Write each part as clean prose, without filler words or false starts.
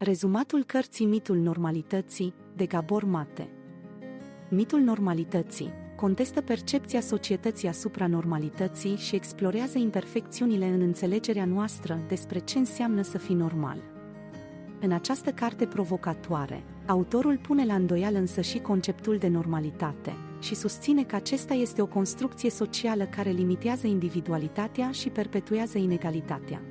Rezumatul cărții Mitul normalității, de Gabor Mate. Mitul normalității contestă percepția societății asupra normalității și explorează imperfecțiunile în înțelegerea noastră despre ce înseamnă să fii normal. În această carte provocatoare, autorul pune la îndoială însă și conceptul de normalitate și susține că acesta este o construcție socială care limitează individualitatea și perpetuează inegalitatea.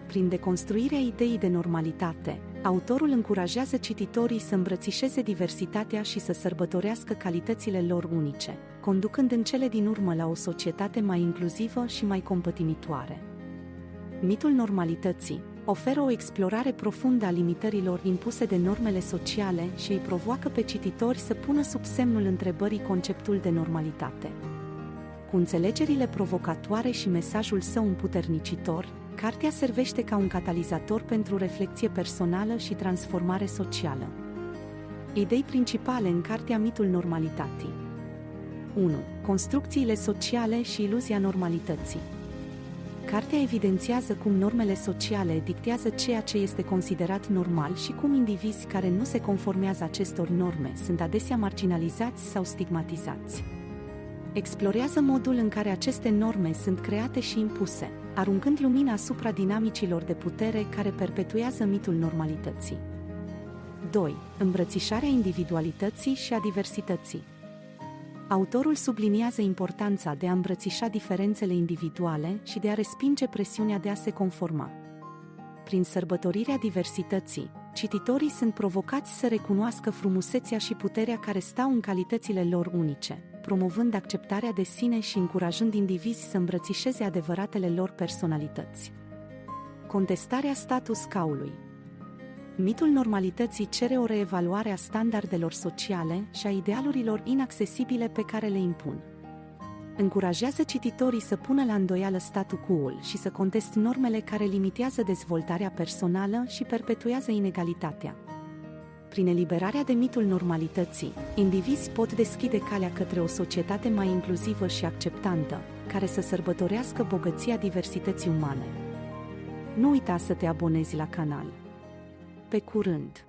Prin deconstruirea ideii de normalitate, autorul încurajează cititorii să îmbrățișeze diversitatea și să sărbătorească calitățile lor unice, conducând în cele din urmă la o societate mai inclusivă și mai compătimitoare. Mitul normalității oferă o explorare profundă a limitărilor impuse de normele sociale și îi provoacă pe cititori să pună sub semnul întrebării conceptul de normalitate. Cu înțelegerile provocatoare și mesajul său împuternicitor, cartea servește ca un catalizator pentru reflecție personală și transformare socială. Idei principale în cartea Mitul normalității. 1. Construcțiile sociale și iluzia normalității. Cartea evidențiază cum normele sociale dictează ceea ce este considerat normal și cum indivizi care nu se conformează acestor norme sunt adesea marginalizați sau stigmatizați. Explorează modul în care aceste norme sunt create și impuse, aruncând lumina asupra dinamicilor de putere care perpetuează mitul normalității. 2. Îmbrățișarea individualității și a diversității. Autorul subliniază importanța de a îmbrățișa diferențele individuale și de a respinge presiunea de a se conforma. Prin sărbătorirea diversității, cititorii sunt provocați să recunoască frumusețea și puterea care stau în calitățile lor unice, promovând acceptarea de sine și încurajând indivizi să îmbrățișeze adevăratele lor personalități. Contestarea status quo-ului. Mitul normalității cere o reevaluare a standardelor sociale și a idealurilor inaccesibile pe care le impun. Încurajează cititorii să pună la îndoială statu quo-ul și să conteste normele care limitează dezvoltarea personală și perpetuează inegalitatea. Prin eliberarea de mitul normalității, indivizi pot deschide calea către o societate mai inclusivă și acceptantă, care să sărbătorească bogăția diversității umane. Nu uita să te abonezi la canal. Pe curând!